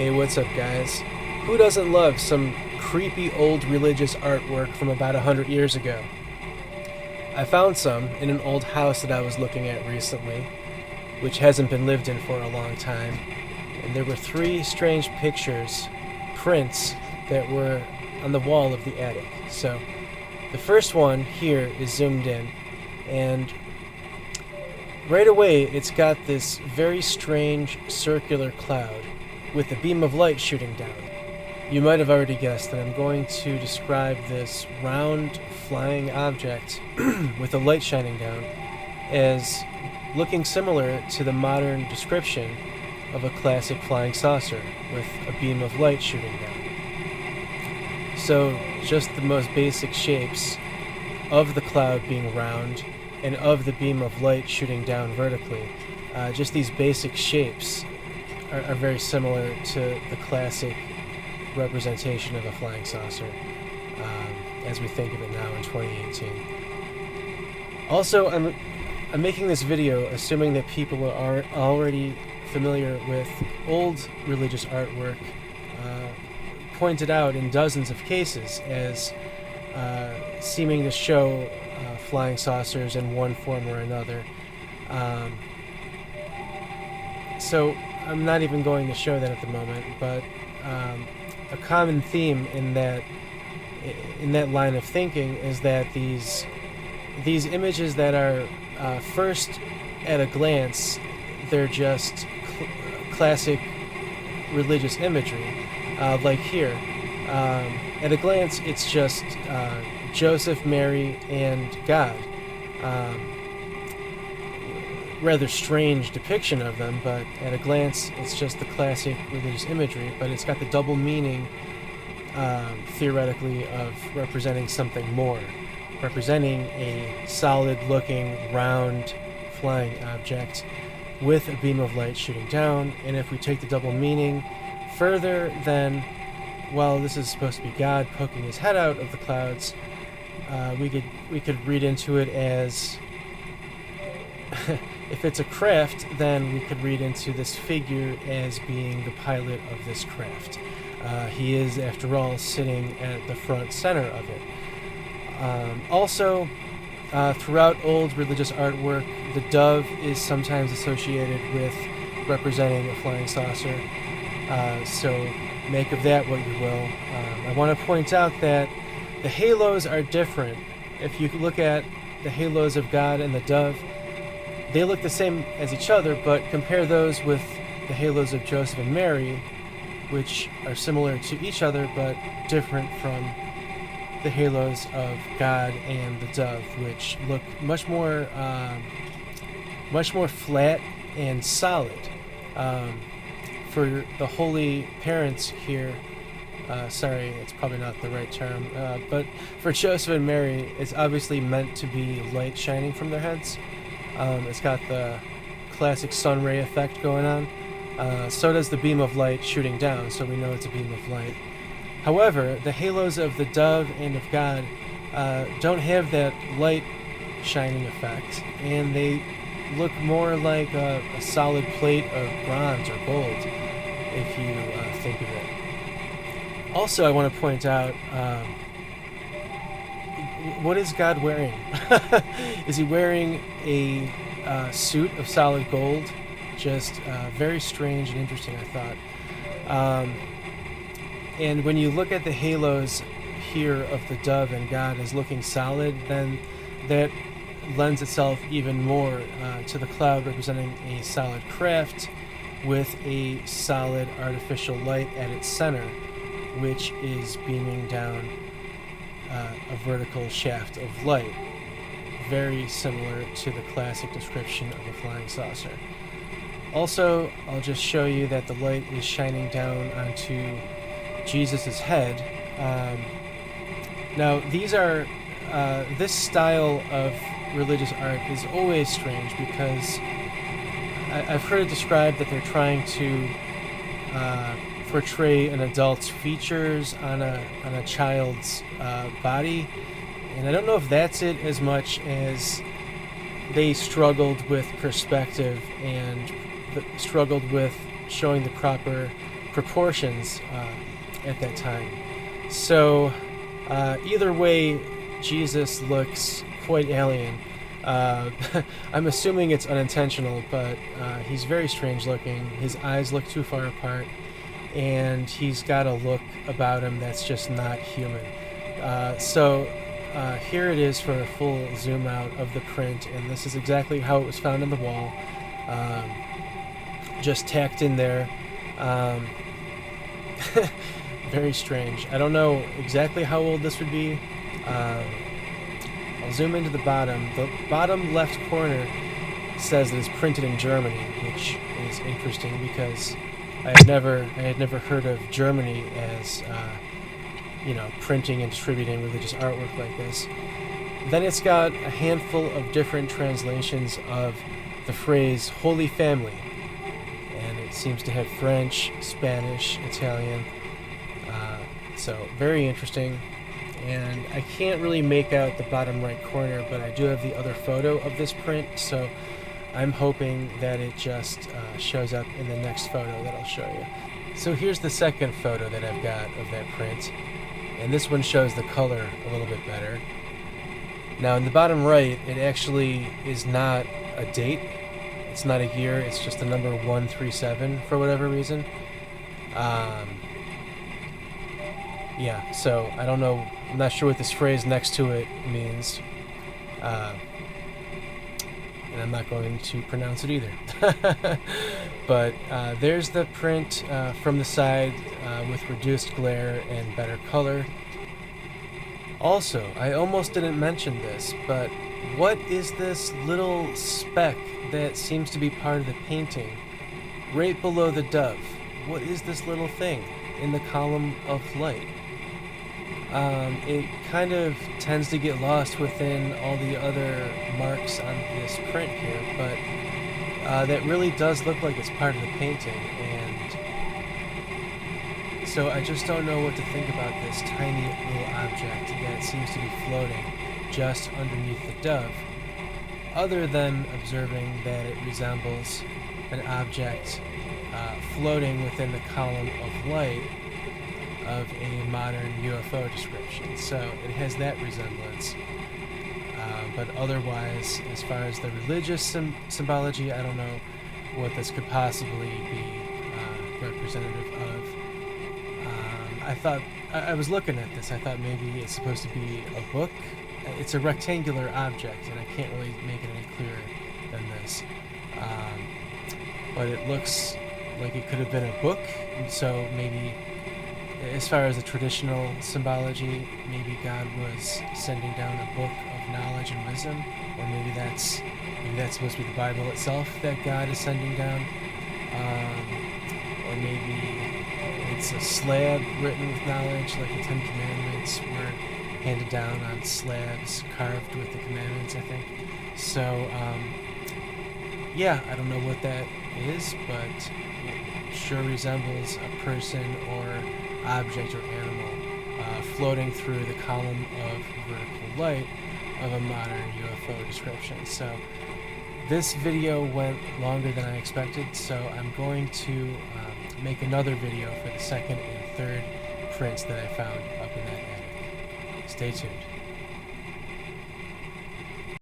Hey, what's up, guys? Who doesn't love some creepy old religious artwork from about 100 years ago? I found some in an old house that I was looking at recently, which hasn't been lived in for a long time, and there were three strange prints, that were on the wall of the attic. So, the first one here is zoomed in, and right away it's got this very strange circular cloud with a beam of light shooting down. You might have already guessed that I'm going to describe this round flying object with the light shining down as looking similar to the modern description of a classic flying saucer with a beam of light shooting down. So, just the most basic shapes of the cloud being round and of the beam of light shooting down vertically. Just these basic shapes are very similar to the classic representation of a flying saucer as we think of it now in 2018. Also, I'm making this video assuming that people are already familiar with old religious artwork pointed out in dozens of cases as seeming to show flying saucers in one form or another. So I'm not even going to show that at the moment, but a common theme in that line of thinking is that these images that are first at a glance, they're just classic religious imagery, like here. At a glance, it's just Joseph, Mary, and God. Rather strange depiction of them, but at a glance, it's just the classic religious imagery, but it's got the double meaning, theoretically, of representing something more. Representing a solid-looking, round, flying object with a beam of light shooting down, and if we take the double meaning further, then, well, this is supposed to be God poking his head out of the clouds, we could read into it as if it's a craft, then we could read into this figure as being the pilot of this craft. He is, after all, sitting at the front center of it. Also, throughout old religious artwork, the dove is sometimes associated with representing a flying saucer. So make of that what you will. I want to point out that the halos are different. If you look at the halos of God and the dove, they look the same as each other, but compare those with the halos of Joseph and Mary, which are similar to each other but different from the halos of God and the dove, which look much more flat and solid. For the holy parents here, sorry, it's probably not the right term, but for Joseph and Mary, it's obviously meant to be light shining from their heads. It's got the classic sun ray effect going on. So does the beam of light shooting down, so we know it's a beam of light. However, the halos of the dove and of God don't have that light shining effect, and they look more like a solid plate of bronze or gold, if you think of it. Also, I want to point out, what is God wearing? Is he wearing a suit of solid gold? Just very strange and interesting, I thought. And when you look at the halos here of the dove and God as looking solid, then that lends itself even more to the cloud representing a solid craft with a solid artificial light at its center, which is beaming down a vertical shaft of light, very similar to the classic description of a flying saucer. Also, I'll just show you that the light is shining down onto Jesus' head. Now, this style of religious art is always strange because I've heard it described that they're trying to portray an adult's features on a child's body, and I don't know if that's it as much as they struggled with perspective and struggled with showing the proper proportions at that time. So either way, Jesus looks quite alien. I'm assuming it's unintentional, but he's very strange looking. His eyes look too far apart, and he's got a look about him that's just not human. So here it is for a full zoom out of the print, and this is exactly how it was found on the wall, just tacked in there. Very strange. I don't know exactly how old this would be. I'll zoom into the bottom. The bottom left corner says that it's printed in Germany, which is interesting because I had never heard of Germany as printing and distributing religious artwork like this. Then it's got a handful of different translations of the phrase Holy Family, and it seems to have French, Spanish, Italian. So very interesting. And I can't really make out the bottom right corner, but I do have the other photo of this print, so I'm hoping that it just shows up in the next photo that I'll show you. So here's the second photo that I've got of that print, and this one shows the color a little bit better. Now in the bottom right, it actually is not a date, it's not a year, it's just the number 137 for whatever reason. Yeah, so I don't know, I'm not sure what this phrase next to it means, and I'm not going to pronounce it either. But there's the print from the side with reduced glare and better color. Also, I almost didn't mention this, but what is this little speck that seems to be part of the painting right below the dove? What is this little thing in the column of light? It kind of tends to get lost within all the other marks on this print here, but that really does look like it's part of the painting, and so I just don't know what to think about this tiny little object that seems to be floating just underneath the dove, other than observing that it resembles an object floating within the column of light of a modern UFO description. So it has that resemblance. But otherwise, as far as the religious symbology, I don't know what this could possibly be representative of. I was looking at this, I thought maybe it's supposed to be a book. It's a rectangular object, and I can't really make it any clearer than this. But it looks like it could have been a book, so maybe as far as the traditional symbology, maybe God was sending down a book of knowledge and wisdom, or maybe that's supposed to be the Bible itself that God is sending down, or maybe it's a slab written with knowledge, like the Ten Commandments were handed down on slabs carved with the commandments, I think. So, yeah, I don't know what that is, but it sure resembles a person or object or animal floating through the column of vertical light of a modern UFO description. So this video went longer than I expected, so I'm going to make another video for the second and third prints that I found up in that attic. Stay tuned.